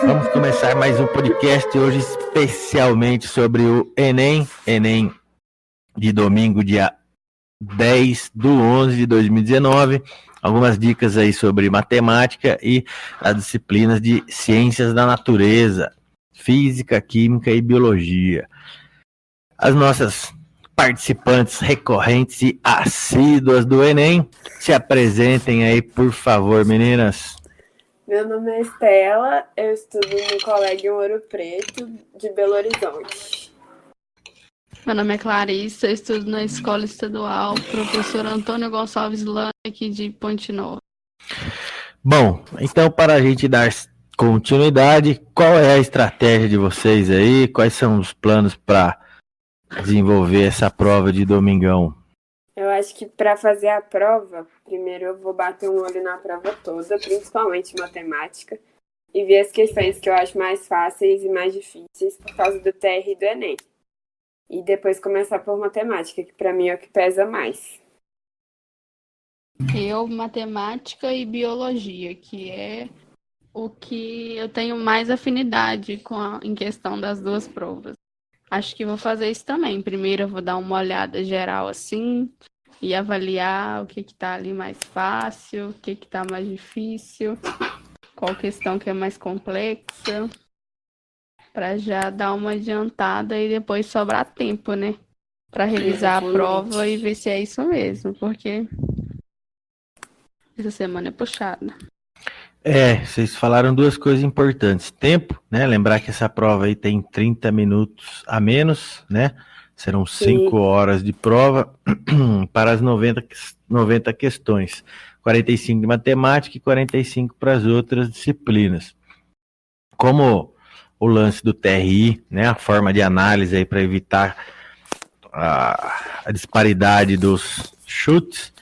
Vamos começar mais um podcast hoje especialmente sobre o Enem de domingo, dia 10/11/2019. Algumas dicas aí sobre matemática e as disciplinas de ciências da natureza, física, química e biologia. As nossas participantes recorrentes e assíduas do Enem, se apresentem aí, por favor, meninas. Meu nome é Estela, eu estudo no Colégio Ouro Preto, de Belo Horizonte. Meu nome é Clarissa, eu estudo na Escola Estadual Professor Antônio Gonçalves Lane, aqui de Ponte Nova. Bom, então para a gente dar continuidade, qual é a estratégia de vocês aí? Quais são os planos para desenvolver essa prova de domingão? Eu acho que para fazer a prova, primeiro eu vou bater um olho na prova toda, principalmente matemática, e ver as questões que eu acho mais fáceis e mais difíceis por causa do TR e do Enem. E depois começar por matemática, que para mim é o que pesa mais. Eu, matemática e biologia, que é o que eu tenho mais afinidade em questão das duas provas. Acho que vou fazer isso também. Primeiro eu vou dar uma olhada geral assim e avaliar o que tá ali mais fácil, o que tá mais difícil, qual questão que é mais complexa, para já dar uma adiantada e depois sobrar tempo, né? Para revisar a prova e ver se é isso mesmo, porque essa semana é puxada. Vocês falaram duas coisas importantes. Tempo, né? Lembrar que essa prova aí tem 30 minutos a menos, né? Serão 5 horas de prova para as 90 questões. 45 de matemática e 45 para as outras disciplinas. Como o lance do TRI, né? A forma de análise aí para evitar a disparidade dos chutes,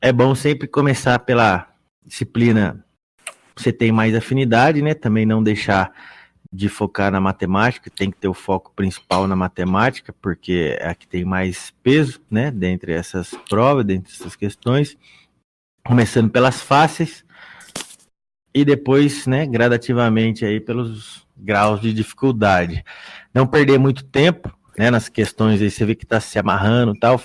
é bom sempre começar pela disciplina você tem mais afinidade, né? Também não deixar de focar na matemática, tem que ter o foco principal na matemática, porque é a que tem mais peso, né? Dentre essas provas, dentre essas questões. Começando pelas fáceis e depois, né, gradativamente aí pelos graus de dificuldade. Não perder muito tempo, né, nas questões aí, você vê que está se amarrando e tal,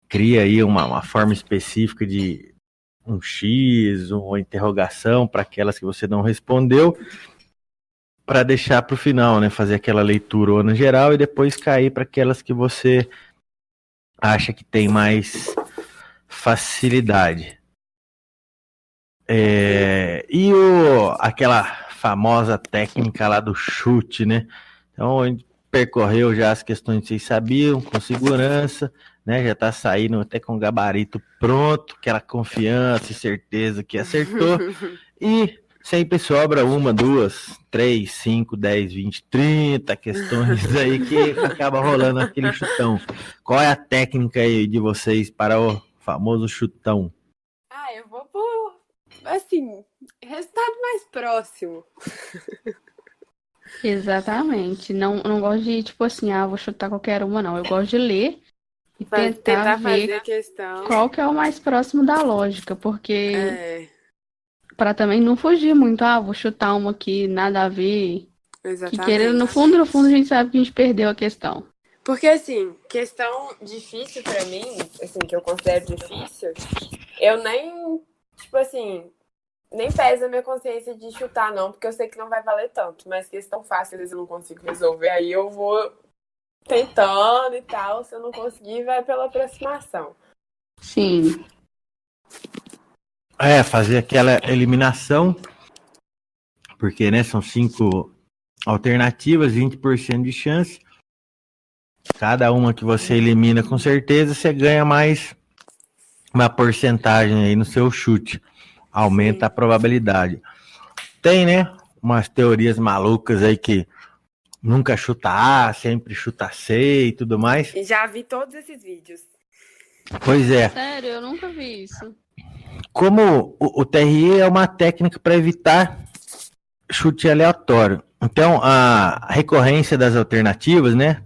cria aí uma forma específica de um X, uma interrogação para aquelas que você não respondeu, para deixar para o final, né? Fazer aquela leitura geral e depois cair para aquelas que você acha que tem mais facilidade. E aquela famosa técnica lá do chute, né? Então, a gente percorreu já as questões que vocês sabiam, com segurança, né? Já tá saindo até com o gabarito pronto, aquela confiança e certeza que acertou. E sempre sobra 1, 2, 3, 5, 10, 20, 30 questões aí que acaba rolando aquele chutão. Qual é a técnica aí de vocês para o famoso chutão? Eu vou por, assim, resultado mais próximo. Exatamente. Não gosto de, tipo assim, vou chutar qualquer uma, não. Eu gosto de ler e tentar ver fazer a questão. Qual que é o mais próximo da lógica, porque para também não fugir muito, vou chutar uma aqui, nada a ver. Exatamente. Que querendo, no fundo, a gente sabe que a gente perdeu a questão. Porque, assim, questão difícil pra mim, assim, que eu considero difícil, eu nem, tipo assim, nem pesa a minha consciência de chutar, não, porque eu sei que não vai valer tanto. Mas questão fácil, às vezes eu não consigo resolver, aí eu vou tentando e tal. Se eu não conseguir, vai pela aproximação. Sim. Fazer aquela eliminação, porque, né, são 5 alternativas, 20% de chance. Cada uma que você elimina com certeza, você ganha mais uma porcentagem aí no seu chute. Aumenta a probabilidade. Tem, né, umas teorias malucas aí que nunca chuta A, sempre chuta C e tudo mais. E já vi todos esses vídeos. Pois é. Sério, eu nunca vi isso. Como o TRI é uma técnica para evitar chute aleatório. Então, a recorrência das alternativas, né,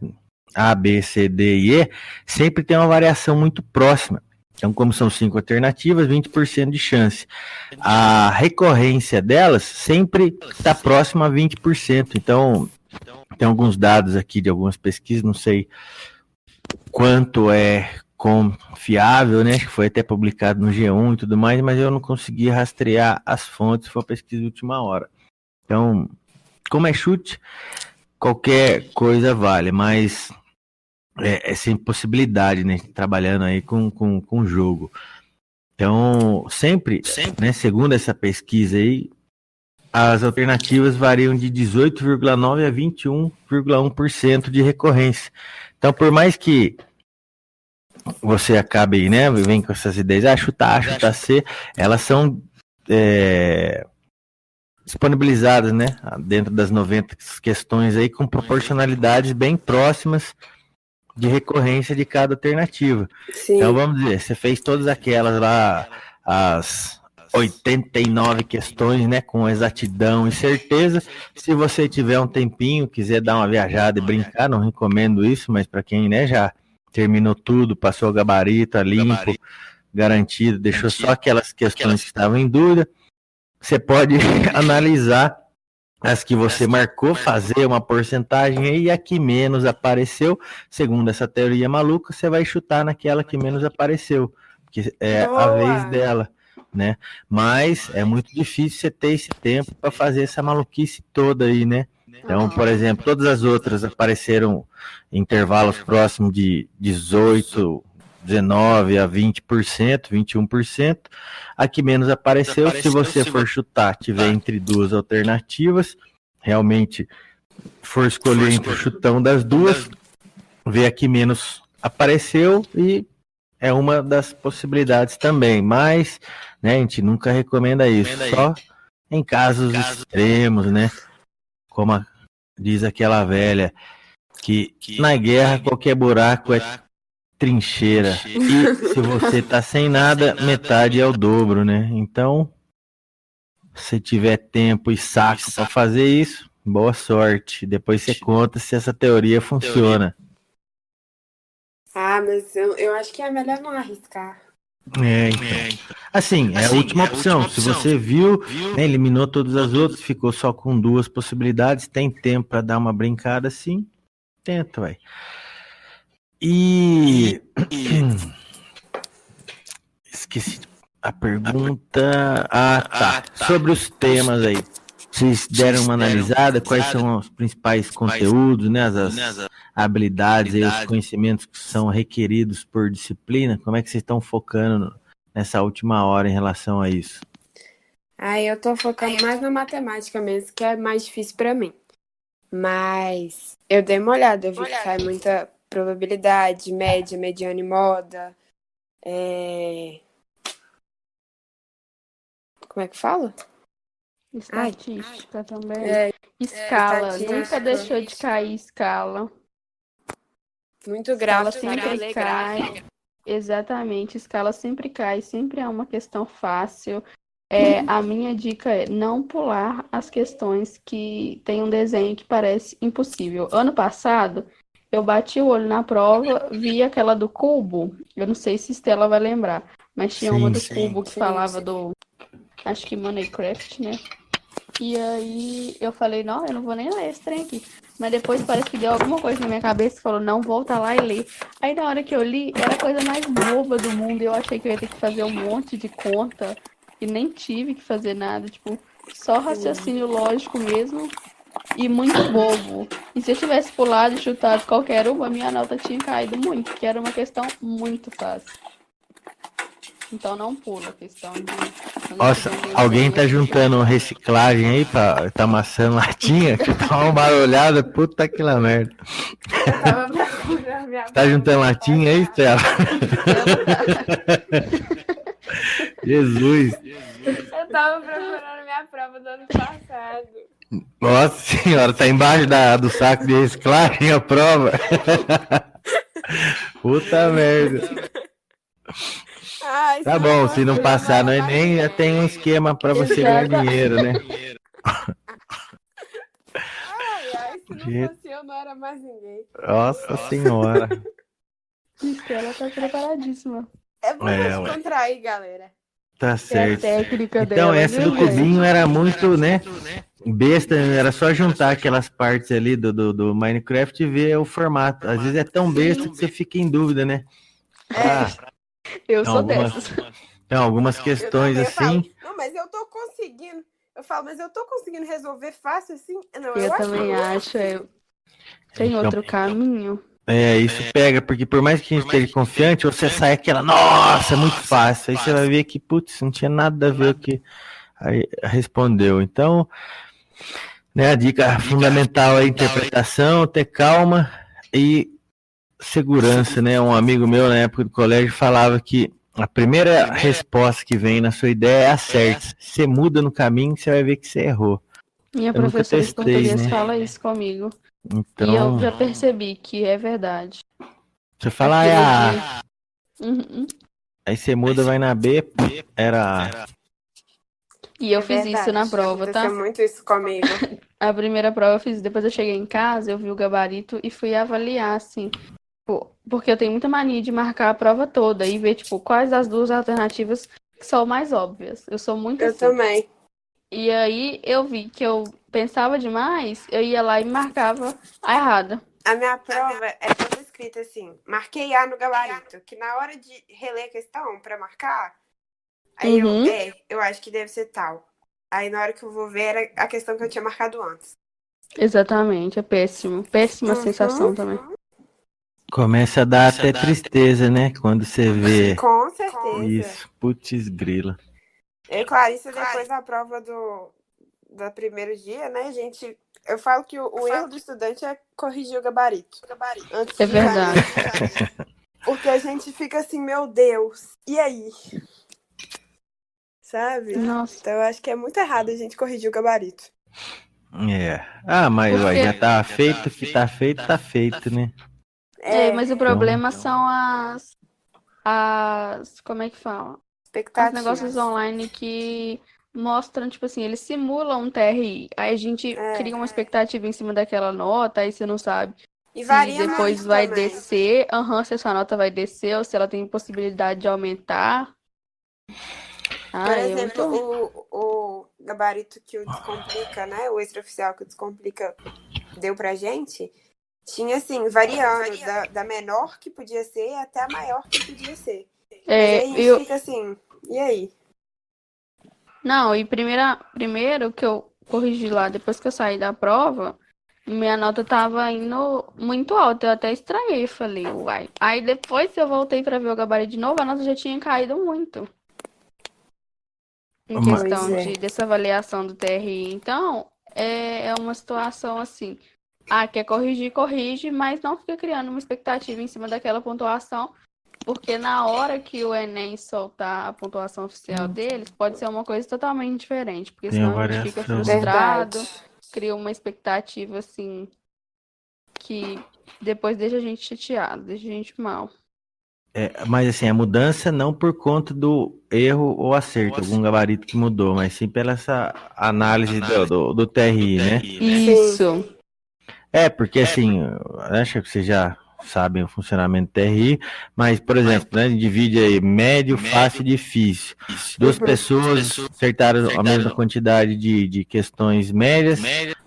A, B, C, D e E, sempre tem uma variação muito próxima. Então, como são 5 alternativas, 20% de chance. A recorrência delas sempre está próxima a 20%. Então, tem alguns dados aqui de algumas pesquisas, não sei quanto é confiável, né? Acho que foi até publicado no G1 e tudo mais, mas eu não consegui rastrear as fontes, foi uma pesquisa de última hora. Então, como é chute, qualquer coisa vale, mas é sem possibilidade, né? Trabalhando aí com o jogo. Então, sempre, né, segundo essa pesquisa aí, as alternativas variam de 18,9% a 21,1% de recorrência. Então, por mais que você acabe aí, né, vem com essas ideias, chutar A, chutar C, elas são disponibilizadas, né, dentro das 90 questões aí, com proporcionalidades bem próximas de recorrência de cada alternativa. Sim. Então, vamos dizer, você fez todas aquelas lá, as 89 questões, né, com exatidão e certeza. Se você tiver um tempinho, quiser dar uma viajada e brincar, não recomendo isso, mas para quem, né, já terminou tudo, passou o gabarito, limpo, garantido, deixou só aquelas questões que estavam em dúvida, você pode analisar as que você marcou, fazer uma porcentagem aí, e a que menos apareceu, segundo essa teoria maluca, você vai chutar naquela que menos apareceu, porque é a vez dela, né? Mas é muito difícil você ter esse tempo para fazer essa maluquice toda aí, né? Então, por exemplo, todas as outras apareceram em intervalos próximos de 18, 19 a 20%, 21%. A que menos apareceu, se você for chutar, tiver entre duas alternativas, realmente for escolher entre o chutão das duas, ver a que menos apareceu e é uma das possibilidades também. Mas, né, a gente nunca recomenda isso, só em casos extremos, né? Como diz aquela velha, que na guerra qualquer buraco é trincheira. E se você tá sem nada, metade é o dobro, né? Então, se tiver tempo e saco para fazer isso, boa sorte. Depois você conta se essa teoria funciona. Ah, mas eu acho que é melhor não arriscar. Então. Assim, é a última opção. Se você viu, né, eliminou todas as outras, ficou só com duas possibilidades, tem tempo para dar uma brincada, sim, tenta, vai. E esqueci a pergunta. Tá. Sobre os temas aí. Vocês deram uma analisada? Quais são os principais conteúdos, né? As habilidades e os conhecimentos que são requeridos por disciplina? Como é que vocês estão focando nessa última hora em relação a isso? Eu tô focando mais na matemática mesmo, que é mais difícil pra mim. Mas eu dei uma olhada, eu vi que cai muita probabilidade, média, mediana e moda. Como é que fala? Estatística também. Escala. Nunca deixou de cair escala. Muito grau. Escala sempre cai. Exatamente. Escala sempre cai. Sempre é uma questão fácil. A minha dica é não pular as questões que tem um desenho que parece impossível. Ano passado, eu bati o olho na prova, vi aquela do cubo. Eu não sei se Estela vai lembrar, mas tinha uma do cubo que falava do... Acho que Minecraft, né? E aí eu falei, não, eu não vou nem ler esse trem aqui. Mas depois parece que deu alguma coisa na minha cabeça e falou, não, volta lá e lê. Aí na hora que eu li, era a coisa mais boba do mundo. Eu achei que eu ia ter que fazer um monte de conta. E nem tive que fazer nada. Tipo, só raciocínio lógico mesmo. E muito bobo. E se eu tivesse pulado e chutado qualquer uma, a minha nota tinha caído muito. Que era uma questão muito fácil. Então não pula a questão de... Nossa, alguém tá juntando reciclagem aí pra tá amassando latinha? Dá uma barulhada, puta que lá merda. Eu tava procurando minha Tá juntando latinha aí, Estela? Jesus. Eu tava procurando minha prova do ano passado. Nossa senhora, tá embaixo do saco de reciclagem a prova? Puta merda. Tá bom, se não passar no Enem, já tem um esquema pra você ganhar dinheiro, né? Se não fosse eu, não era mais ninguém. Nossa senhora. Ela tá preparadíssima. É bom É, pra descontrair, galera. Tá É a certo. técnica Então, dela, essa viu, do gente? cubinho era muito, né? Besta, era só juntar aquelas partes ali do Minecraft e ver o formato. Às vezes é tão besta que você fica em dúvida, né? Ah, Eu tem sou algumas, dessas. tem algumas Eu questões também falo, assim. não, mas eu tô conseguindo. Eu falo, mas eu tô conseguindo resolver fácil assim? Não, Eu acho também que acho. Tem Então, outro caminho. isso pega, porque por mais que a gente esteja confiante, você sai aquela, nossa, é muito fácil. Aí você vai ver que, putz, não tinha nada a ver o que aí respondeu. Então, né, a dica fundamental é interpretação, ter calma e segurança, né? Um amigo meu na época do colégio falava que a primeira resposta que vem na sua ideia é a certa. Você muda no caminho, você vai ver que você errou. Minha Eu nunca professora de testei, português né? fala isso comigo. E eu Então, já percebi que é verdade. você fala, Aquilo A, Uhum. aí você muda, vai na B, era A. E eu é fiz isso na verdade. prova, Aconteceu tá? muito isso comigo. A primeira prova eu fiz, depois eu cheguei em casa, eu vi o gabarito e fui avaliar, assim. Porque eu tenho muita mania de marcar a prova toda e ver, tipo, quais das duas alternativas que são mais óbvias. Eu sou muito Eu assim. também. E aí eu vi que eu pensava demais, eu ia lá e marcava a errada. A minha prova é toda escrita assim, marquei A no gabarito, que na hora de reler a questão pra marcar, aí Uhum. eu acho que deve ser tal. Aí na hora que eu vou ver era a questão que eu tinha marcado antes. Exatamente, é péssimo. Péssima Uhum. sensação também. Começa a dar até tristeza, né? Quando você vê Com certeza. isso. Putz grila. Eu e Clarissa, depois da prova do primeiro dia, né, gente? Eu falo que o erro do estudante é corrigir o gabarito. Antes É de verdade. Porque a gente fica assim, meu Deus, e aí? Sabe? Nossa. Então eu acho que é muito errado a gente corrigir o gabarito. É. Ah, mas Por ué, quê? já tá feito, o que tá feito, né? Mas o problema são como é que fala? Os Expectativas. negócios online que mostram, tipo assim, eles simulam um TRI. Aí a gente cria uma expectativa em cima daquela nota, aí você não sabe E se varia depois muito vai também. descer, se essa nota vai descer ou se ela tem possibilidade de aumentar. Por É exemplo, muito... o gabarito que o Descomplica, né? O extraoficial que o Descomplica deu pra gente, tinha assim, variando da menor que podia ser até a maior que podia ser. Mas aí a gente fica assim, e aí? Não, e primeiro que eu corrigi lá, depois que eu saí da prova, minha nota tava indo muito alta. Eu até estranhei, falei, uai. Aí depois que eu voltei pra ver o gabarito de novo, a nota já tinha caído muito. Em questão dessa avaliação do TRI. Então, é uma situação assim. Quer corrigir, corrige, mas não fica criando uma expectativa em cima daquela pontuação, porque na hora que o Enem soltar a pontuação oficial deles, pode ser uma coisa totalmente diferente, porque Tem a senão a gente fica variação. frustrado, Verdade. cria uma expectativa assim que depois deixa a gente chateado, deixa a gente mal. Mas assim, a mudança não por conta do erro ou acerto, algum gabarito que mudou, mas sim pela essa análise do TRI, né? Isso. Porque assim, acho que vocês já sabem o funcionamento do TRI, mas, por exemplo, né, divide aí médio, fácil e difícil. Duas pessoas acertaram a mesma quantidade de questões médias,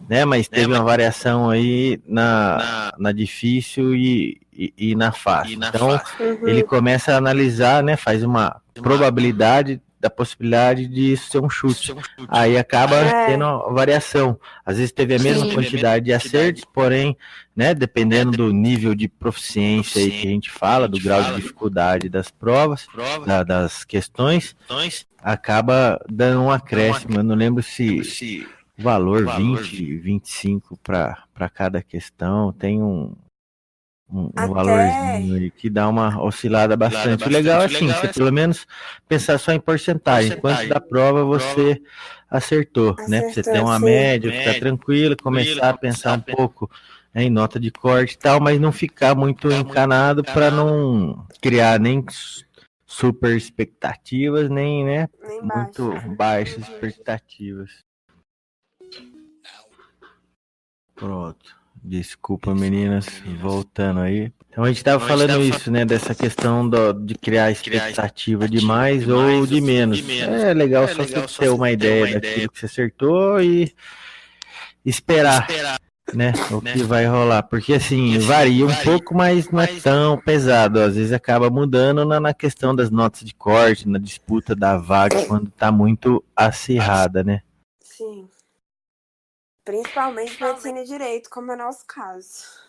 né, mas teve uma variação aí na difícil e na fácil. Então, ele começa a analisar, né, faz uma probabilidade da possibilidade de isso ser um chute. Aí acaba tendo uma variação. Às vezes teve a mesma quantidade de acertos, porém, né, dependendo do nível de proficiência aí que a gente fala, do grau de dificuldade das provas, das questões, acaba dando um acréscimo. Eu não lembro se o valor 20, 25 para cada questão, tem um valorzinho aí que dá uma oscilada bastante. O legal é assim, você pelo menos pensar só em porcentagem. Quanto da prova você acertou, né? Pra você ter uma média, ficar tranquilo, começar a pensar um pouco em nota de corte e tal, mas não ficar muito encanado para não criar nem super expectativas, nem, né, muito baixas expectativas. Pronto. Desculpa, meninas, voltando aí. Então a gente estava falando isso, né? Dessa questão de criar expectativa de mais ou de menos. É legal só você ter uma ideia daquilo que você acertou e esperar, né? O que vai rolar. Porque assim, varia um pouco, mas não é tão pesado. Às vezes acaba mudando na questão das notas de corte, na disputa da vaga, quando tá muito acirrada, né? Sim. Principalmente medicina e direito, como é o nosso caso.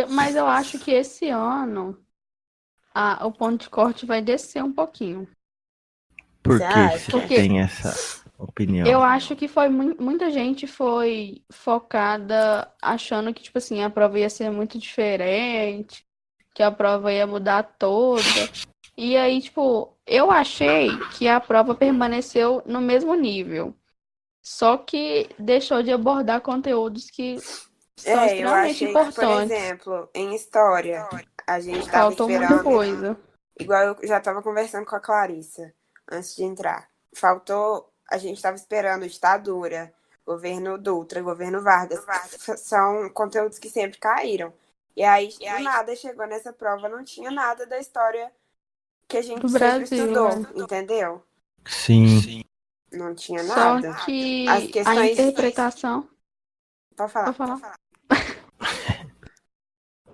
Mas eu acho que esse ano o ponto de corte vai descer um pouquinho. Por Você que acha? você tem essa opinião? Eu acho que muita gente foi focada achando que, tipo assim, a prova ia ser muito diferente, que a prova ia mudar toda. E aí, tipo, eu achei que a prova permaneceu no mesmo nível. Só que deixou de abordar conteúdos que são Eu extremamente achei que, por importantes. exemplo, em história, a gente estava Faltou muita esperando, coisa. igual eu já estava conversando com a Clarissa antes de entrar. A gente estava esperando ditadura, governo Dutra, governo Vargas, são conteúdos que sempre caíram. E aí, do nada, chegou nessa prova, não tinha nada da história que a gente Do sempre Brasil, estudou, né? entendeu? Sim. Não tinha Só nada. que As a questões. interpretação. Pode Pode falar. falar.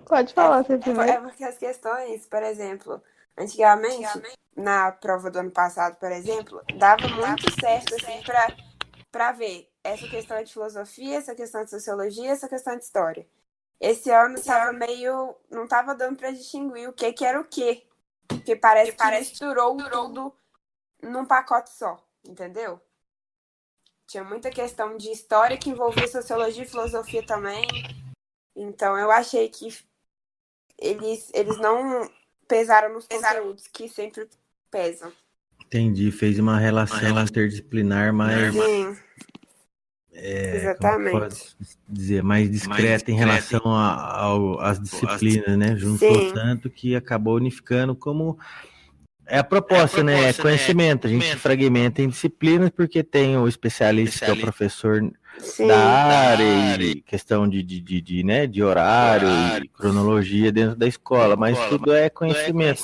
Pode falar, você primeiro. É porque as questões, por exemplo, antigamente, na prova do ano passado, por exemplo, dava muito certo, assim, pra ver essa questão é de filosofia, essa questão de sociologia, essa questão de história. Esse ano tava meio. Não tava dando pra distinguir o que era o quê. Porque parece que misturou tudo num pacote só, entendeu? Tinha muita questão de história que envolvia sociologia e filosofia também. Então eu achei que eles não pesaram nos conteúdos que sempre pesam. Entendi, fez uma relação interdisciplinar mais, Sim, como pode exatamente. dizer, mais discreta em relação às disciplinas, né? Juntou Sim, tanto que acabou unificando como é a proposta, né? É conhecimento. A gente fragmenta em disciplinas porque tem o especialista que é o professor da sim, área e questão né, de horário e cronologia dentro da escola, mas tudo é conhecimento.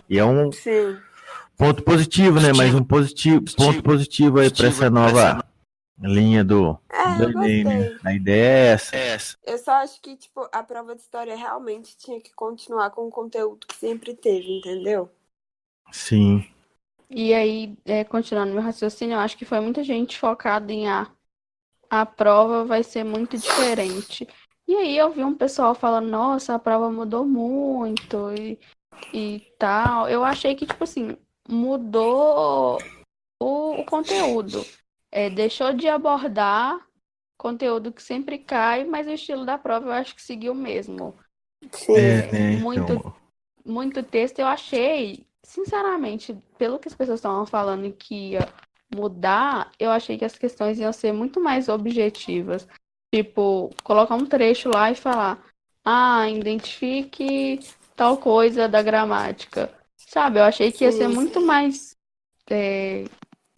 E é um sim. ponto positivo, né? Mais um ponto positivo aí para essa nova linha do Eu Enem, né? gostei. A ideia é essa. Eu só acho que, tipo, a prova de história realmente tinha que continuar com o conteúdo que sempre teve, entendeu? Sim. E aí, continuando meu raciocínio, eu acho que foi muita gente focada em a prova vai ser muito diferente. E aí eu vi um pessoal falando, nossa, a prova mudou muito e tal. Eu achei que, tipo assim, mudou o conteúdo. Deixou de abordar conteúdo que sempre cai, mas o estilo da prova eu acho que seguiu mesmo. Sim. Né? Muito, Então, muito texto eu achei, sinceramente, pelo que as pessoas estavam falando que ia mudar, eu achei que as questões iam ser muito mais objetivas. Tipo, colocar um trecho lá e falar, identifique tal coisa da gramática. Sabe, eu achei que ia ser muito mais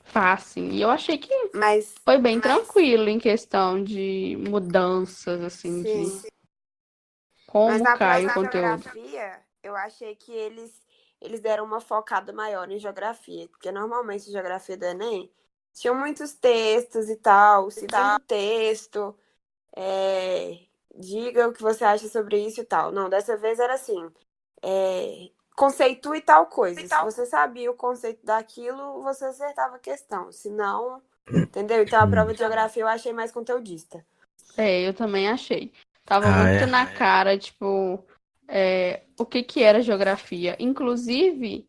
fácil. E eu achei que Mas, foi bem tranquilo em questão de mudanças, assim, de sim. Mas como na cai prova o de conteúdo. geografia, eu achei que eles deram uma focada maior em geografia. Porque normalmente geografia do Enem tinha muitos textos e tal. O segundo texto, diga o que você acha sobre isso e tal. Não, dessa vez era assim, conceitue tal coisa. Se você sabia o conceito daquilo, você acertava a questão. Se não, entendeu? Então a prova de geografia eu achei mais conteudista. Eu também achei. Tava Ah, muito é? na cara, tipo, o que era geografia. Inclusive,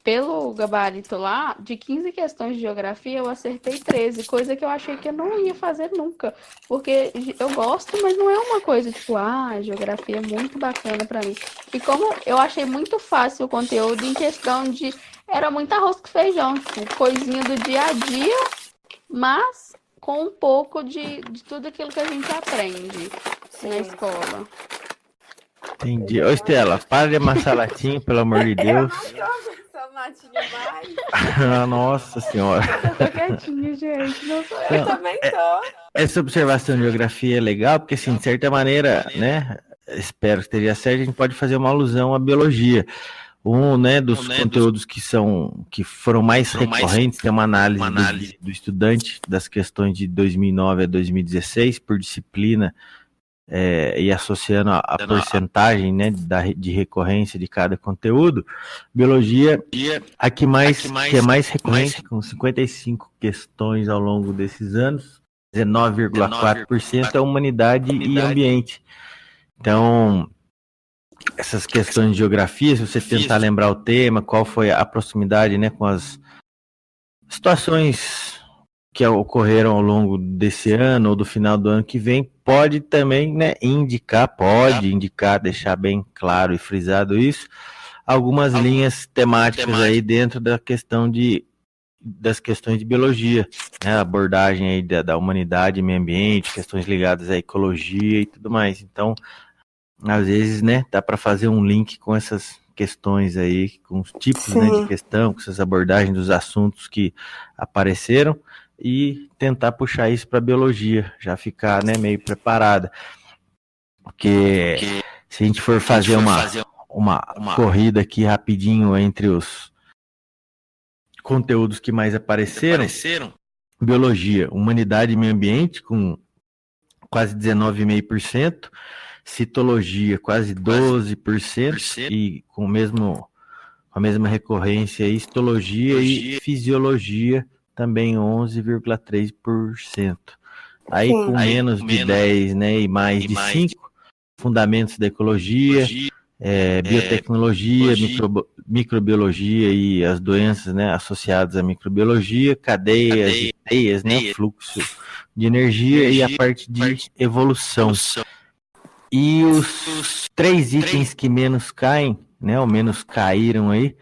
pelo gabarito lá, de 15 questões de geografia, eu acertei 13, coisa que eu achei que eu não ia fazer nunca. Porque eu gosto, mas não é uma coisa tipo, geografia é muito bacana pra mim. E como eu achei muito fácil o conteúdo em questão de. Era muito arroz com feijão, tipo, coisinha do dia a dia, mas com um pouco de tudo aquilo que a gente aprende na escola. Entendi. Ô, Estela, para de amassar latim, pelo amor de Deus. Eu não tô amassando notinha mais. Nossa senhora. Eu tô quietinha, gente. Não sou Eu também tô. Essa observação de geografia é legal, porque, assim, de certa maneira, né, espero que esteja certo, a gente pode fazer uma alusão à biologia. Um, né, dos conteúdos que foram mais recorrentes, tem uma análise do estudante das questões de 2009 a 2016 por disciplina, e associando a porcentagem, né, de recorrência de cada conteúdo. Biologia, que é mais recorrente, com 55 questões ao longo desses anos, 19,4% é humanidade e ambiente. Então, essas questões de geografia, se você tentar lembrar o tema, qual foi a proximidade, né, com as situações que ocorreram ao longo desse ano ou do final do ano que vem, pode também, né, indicar, deixar bem claro e frisado isso, algumas linhas temáticas aí dentro das questões de biologia, né, abordagem aí da humanidade, meio ambiente, questões ligadas à ecologia e tudo mais. Então, às vezes, né, dá para fazer um link com essas questões aí, com os tipos, né, de questão, com essas abordagens dos assuntos que apareceram e tentar puxar isso para biologia, já ficar, né, meio preparada. Porque se a gente for fazer uma corrida aqui rapidinho entre os conteúdos que mais apareceram, biologia, humanidade e meio ambiente com quase 19,5%, citologia quase 12% e com a mesma recorrência, histologia e fisiologia também 11,3%. Aí com menos de 10, né, e mais de 5, fundamentos da ecologia, biotecnologia, microbiologia e as doenças, né, associadas à microbiologia, cadeias e teias, né, fluxo de energia e a parte de evolução. E os 3 itens que menos caem, né, ou menos caíram aí,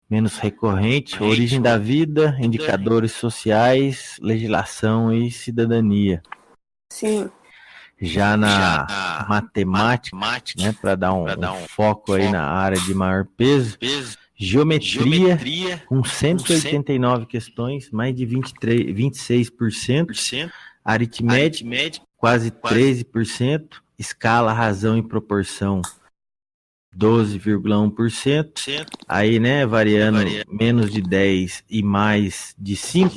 menos recorrente, origem da vida, indicadores sociais, legislação e cidadania. Sim. Já na matemática, né, para dar um foco aí na área de maior peso, geometria com 189 questões, mais de 26%, aritmética quase 13%, escala, razão e proporção 12,1%, aí, né, variando menos de 10 e mais de 5,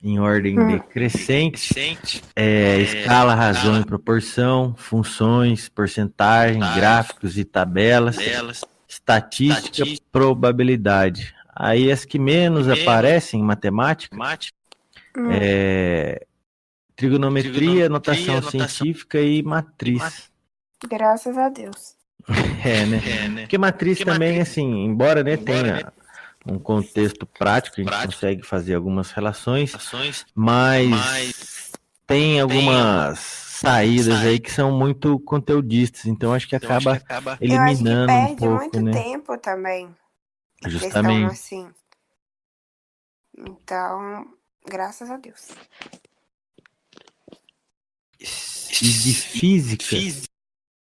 em ordem decrescente, escala, razão e proporção, funções, porcentagem, gráficos e tabelas, estatística, probabilidade. Aí as que menos aparecem em matemática, trigonometria, notação científica e matriz. Graças a Deus. Né? Porque matriz também, assim, embora, né, tenha um contexto prático, a gente consegue fazer algumas relações, mas tem algumas saídas aí que são muito conteudistas, então acho que acaba eliminando um pouco, eu acho que perde muito né? tempo também. Justamente. Questão assim. Então, graças a Deus. E de física,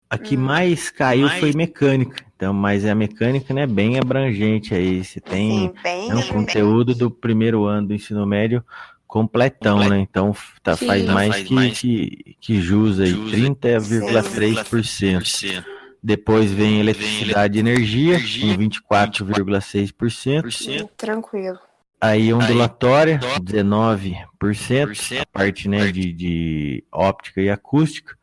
a que mais caiu foi mecânica. Então, mas a mecânica, né, bem abrangente aí. Você tem um conteúdo do primeiro ano do ensino médio completão, né? Então faz mais que jus aí, 30,3%. Depois vem eletricidade e energia, com 24,6%. Tranquilo. Aí ondulatória, 19%, a parte, né, de óptica e acústica.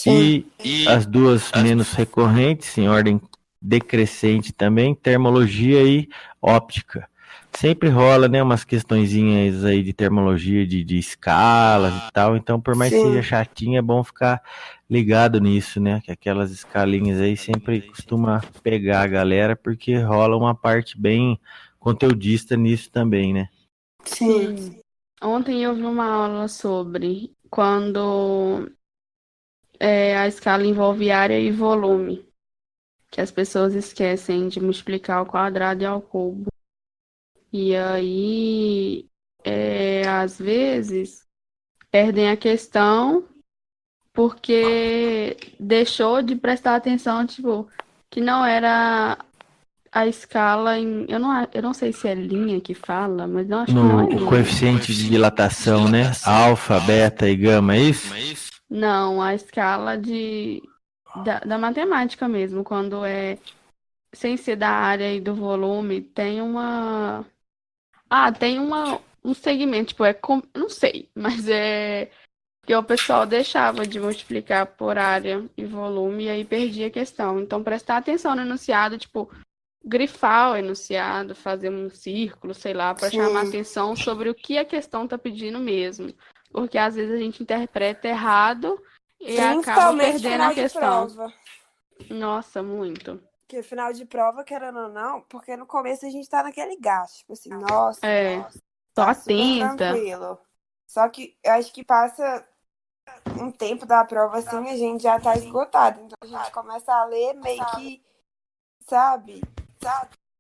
E as duas menos recorrentes, em ordem decrescente também, termologia e óptica. Sempre rola, né, umas questõezinhas aí de termologia, de escalas e tal, então por mais que seja chatinho, é bom ficar ligado nisso, né, que aquelas escalinhas aí sempre costuma pegar a galera, porque rola uma parte bem conteudista nisso também, né? Sim. Ontem eu vi uma aula sobre quando a escala envolve área e volume, que as pessoas esquecem de multiplicar ao quadrado e ao cubo. E aí, às vezes, perdem a questão porque deixou de prestar atenção, tipo, que não era a escala em. Eu não sei se é linha que fala, mas eu acho que não é No linha. coeficiente de dilatação, né? Alfa, beta e gama, é isso? Não, a escala da matemática mesmo, quando é sem ser da área e do volume, tem uma. Ah, tem um segmento, tipo, não sei, mas é que o pessoal deixava de multiplicar por área e volume e aí perdia a questão. Então, prestar atenção no enunciado, tipo, grifar o enunciado, fazer um círculo, sei lá, para chamar Sim. atenção sobre o que a questão está pedindo mesmo. Porque às vezes a gente interpreta errado e acaba Principalmente perdendo final a de questão. prova. Nossa, muito. Porque final de prova, querendo ou não, porque no começo a gente tá naquele gasto. Tipo assim, nossa, Só tá super atenta. tranquilo. Só que eu acho que passa um tempo da prova assim, a gente já tá esgotado. Então a gente começa a ler meio que, sabe?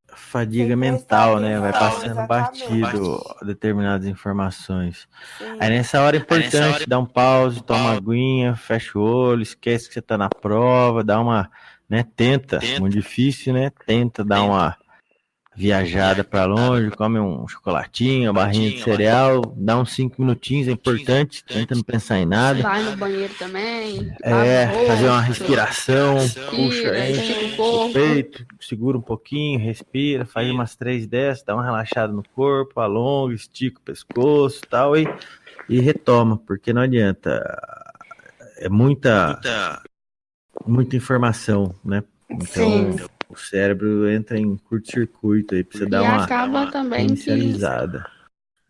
Fadiga Sem prestar mental, né? Vai atenção, passando exatamente. batido determinadas informações. Sim. Aí nessa hora é importante dar um pause, toma uma aguinha, fecha o olho, esquece que você tá na prova, dá uma, né? Tenta, muito difícil, né? Tenta dar uma viajada para longe, come um chocolatinho, uma barrinha de cereal, dá uns 5 minutinhos, é importante, tenta não pensar em nada. Vai no banheiro também. Fazer uma respiração, puxa, Respira, enche estica o o corpo. peito, segura um pouquinho, respira, faz umas 3 dessas, dá uma relaxada no corpo, alonga, estica o pescoço e retoma, porque não adianta. É muita informação, né? Então o cérebro entra em curto-circuito aí, precisa dar E uma acaba também que, inicializada.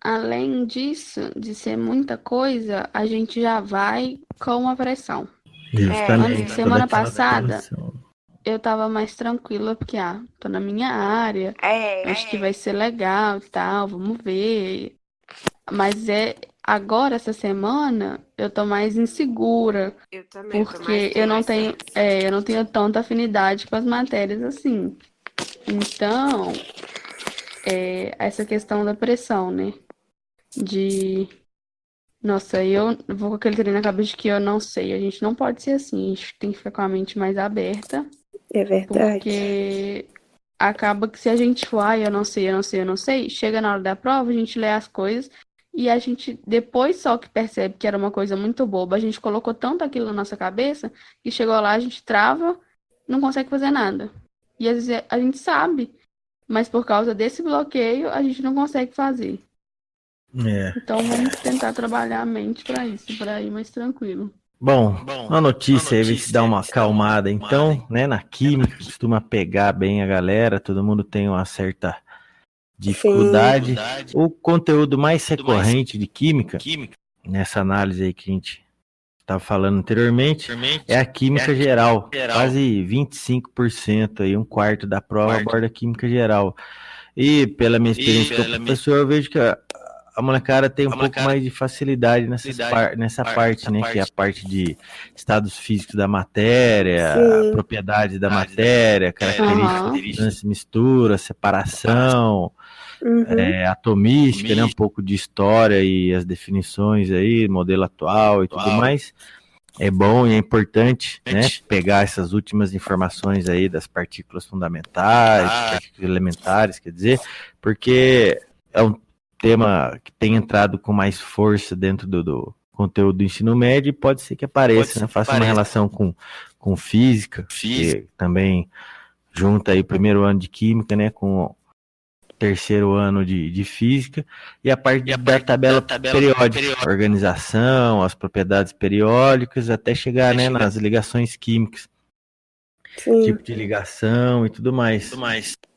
além disso, de ser muita coisa, a gente já vai com uma pressão. Justamente. Semana passada, eu tava mais tranquila, porque, tô na minha área, acho que vai ser legal e tal, vamos ver. Mas agora, essa semana, eu tô mais insegura, Eu também. porque eu não tenho tanta afinidade com as matérias assim. Então, essa questão da pressão, né? Nossa, eu vou com aquele trem na cabeça de que eu não sei. A gente não pode ser assim, a gente tem que ficar com a mente mais aberta. É verdade. Porque acaba que se a gente for, eu não sei, eu não sei, eu não sei, chega na hora da prova, a gente lê as coisas e a gente depois só que percebe que era uma coisa muito boba. A gente colocou tanto aquilo na nossa cabeça que chegou lá, a gente trava, não consegue fazer nada. E às vezes a gente sabe, mas por causa desse bloqueio, a gente não consegue fazer. Então vamos tentar trabalhar a mente para isso, para ir mais tranquilo. Bom, uma notícia aí, ver se dá uma acalmada. Então, né, na química costuma pegar bem a galera, todo mundo tem uma certa dificuldade. O conteúdo mais recorrente de química, nessa análise aí que a gente estava falando anteriormente, é a química geral. Quase 25% aí, um quarto da prova aborda química geral. E pela minha experiência como professor, eu vejo que a molecada tem um pouco mais de facilidade nessa parte, né? Que é a parte de estados físicos da matéria, propriedades da matéria, características, mistura, separação, atomística, né? Um pouco de história e as definições aí, modelo atual e tudo mais. É bom e é importante, né, pegar essas últimas informações aí das partículas fundamentais, partículas elementares, quer dizer, porque é um tema que tem entrado com mais força dentro do conteúdo do ensino médio e pode ser que apareça, né, faça uma relação com física, que também junta aí o primeiro ano de química, né, com o terceiro ano de física e a parte da tabela periódica, organização, as propriedades periódicas, até chegar, né, nas ligações químicas, tipo de ligação e tudo mais.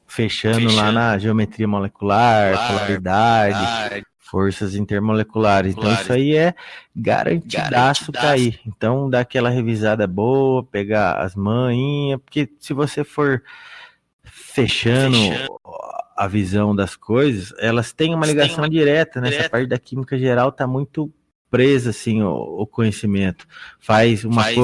Fechando lá na geometria molecular, polaridade, forças intermoleculares. Então isso aí é garantidaço cair. Então dá aquela revisada boa, pegar as manhinhas, porque se você for fechando a visão das coisas, elas têm uma ligação direta, né? Essa parte da química geral tá muito presa, assim, o conhecimento.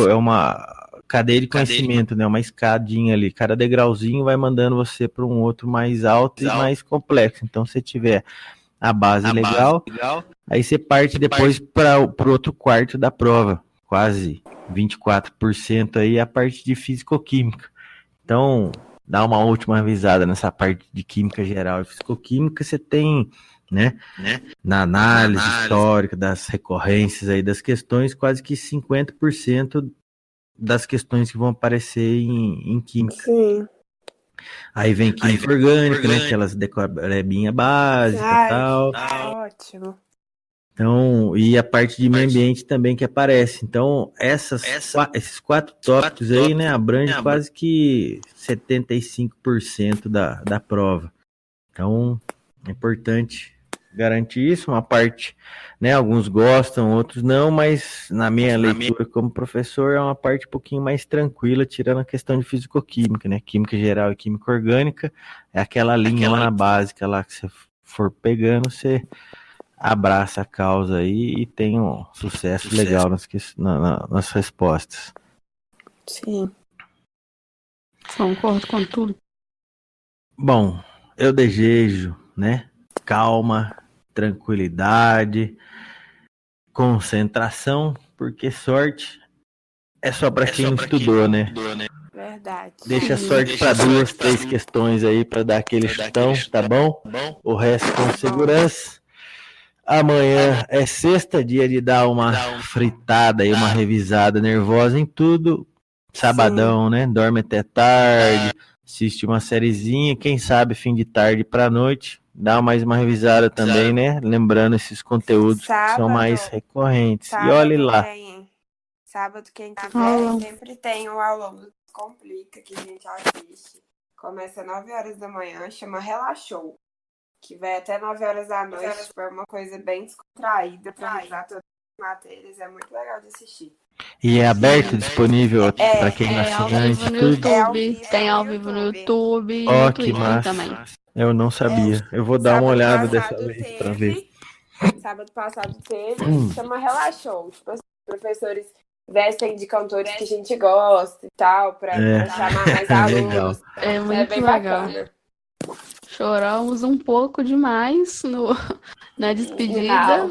É uma cadeia de conhecimento, né? Uma escadinha ali. Cada degrauzinho vai mandando você para um outro mais alto e mais complexo. Então, se tiver a base legal, aí você parte depois para o outro quarto da prova. Quase 24% aí a parte de físico-química. Então, dar uma última revisada nessa parte de química geral e fisicoquímica, você tem, né, na análise histórica das recorrências aí das questões, quase que 50% das questões que vão aparecer em química. Sim. Aí vem química orgânica, né, aquelas decorebinha básica e tal. Ótimo. Então, e a parte de meio ambiente também que aparece. Então, esses 4 tópicos aí, né, abrange quase que 75% da prova. Então, é importante garantir isso. Uma parte, né, alguns gostam, outros não, mas na minha leitura como professor é uma parte um pouquinho mais tranquila, tirando a questão de fisicoquímica, né, química geral e química orgânica, é aquela linha lá na básica lá que você for pegando, você abraça a causa aí e tem um sucesso legal nas respostas. Sim. Concordo com tudo. Bom, eu desejo, né, calma, tranquilidade, concentração, porque sorte é só para quem não estudou, né? Verdade. Deixa a sorte para 2, 3 questões aí para dar aquele chutão, tá bom? O resto com segurança. Amanhã é sexta, dia de dar uma fritada e uma revisada nervosa em tudo. Sabadão, né? Dorme até tarde, assiste uma sériezinha, quem sabe fim de tarde pra noite. Dá mais uma revisada também, né? Lembrando esses conteúdos que são mais recorrentes. E olhe lá. Sábado, quem quiser, sempre tem o aulão do Complica que a gente assiste. Começa às 9 horas da manhã, chama Relaxou. Que vai até 9 horas da noite, tipo, é uma coisa bem descontraída pra revisar todas as matérias, é muito legal de assistir. E é aberto, disponível para quem é assinante, tudo? Tem ao vivo no YouTube e Ó, no que Twitter massa. também. Eu não sabia. Eu vou dar uma olhada dessa vez pra ver. Sábado passado teve, chama Relaxou. Tipo assim, professores vestem de cantores que a gente gosta e tal, pra chamar mais alunos. É muito bem legal. bacana. Choramos um pouco demais na despedida,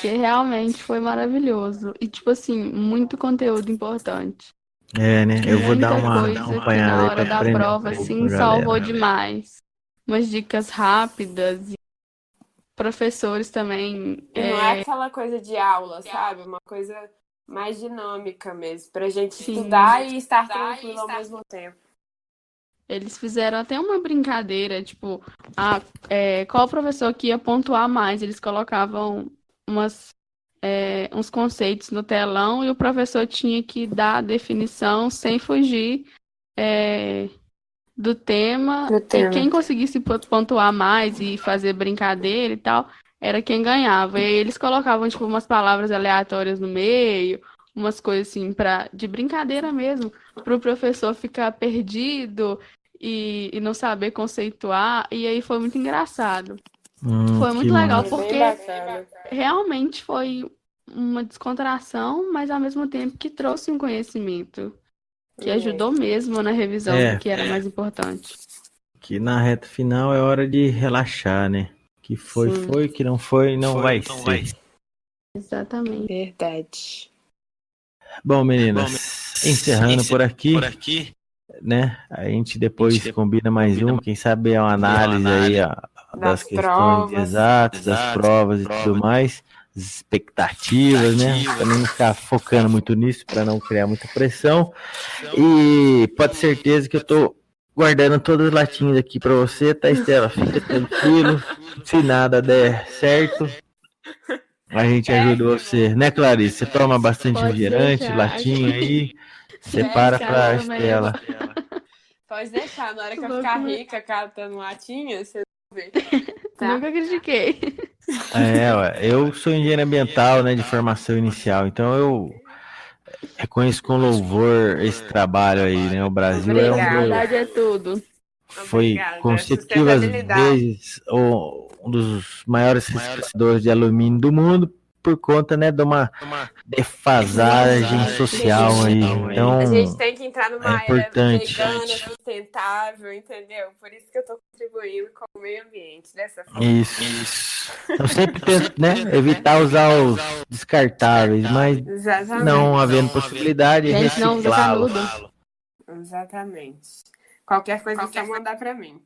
que realmente foi maravilhoso. E, tipo assim, muito conteúdo importante. É, né? Eu vou dar Muita uma coisa que acompanhada na aí hora pra da aprender prova, um pouco assim, com a salvou galera. demais. Umas dicas rápidas. E professores também. E não é aquela coisa de aula, sabe? Uma coisa mais dinâmica mesmo, pra gente estudar e estar tranquilo ao mesmo tempo. Eles fizeram até uma brincadeira, tipo, qual professor que ia pontuar mais? Eles colocavam uns conceitos no telão e o professor tinha que dar a definição sem fugir do tema. E quem conseguisse pontuar mais e fazer brincadeira e tal, era quem ganhava. E aí eles colocavam, tipo, umas palavras aleatórias no meio, umas coisas assim, de brincadeira mesmo, para o professor ficar perdido e não saber conceituar. E aí foi muito engraçado. Foi muito legal, porque realmente foi uma descontração, mas ao mesmo tempo que trouxe um conhecimento. Que ajudou mesmo na revisão, que era mais importante. Que na reta final é hora de relaxar, né? Que foi, que não foi, não vai ser. Exatamente. Verdade. Bom, meninas, encerrando por aqui, né? A gente depois combina mais um, quem sabe é uma análise aí das questões exatas, das provas e tudo mais, as expectativas, né? Também não ficar focando muito nisso para não criar muita pressão. E pode ter certeza que eu tô guardando todas as latinhas aqui para você, tá, Estela? Fica tranquilo. Se nada der certo, a gente ajuda você, né, Clarice? Você toma bastante refrigerante, latinha aí, separa pra Estela. Pode deixar, na hora que eu ficar rica catando latinha, você vai ver. Tá? Nunca critiquei. Eu sou engenheiro ambiental, né, de formação inicial, então eu reconheço com louvor esse trabalho aí, né? O Brasil verdade é tudo. Foi consecutivas vezes um dos maiores recicladores de alumínio do mundo por conta, né, de uma defasagem social aí. Então, a gente tem que entrar numa era importante. vegana, sustentável, entendeu? Por isso que eu tô contribuindo com o meio ambiente dessa forma. Isso. Eu sempre tento, né, evitar usar os descartáveis, mas não havendo possibilidade, reciclá-los. Exatamente. Qualquer coisa é só mandar pra mim.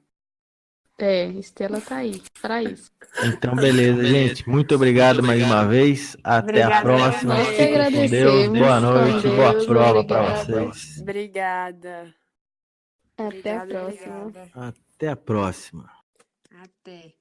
Estela tá aí pra isso. Então, beleza, gente. Muito obrigado mais uma vez. Até a Obrigada, próxima. nós que Fiquem com Deus. Boa agradecemos. noite. Com Boa Deus, prova para obrigada. vocês. Obrigada. Até a Obrigada, próxima. obrigada. Até a próxima. Até.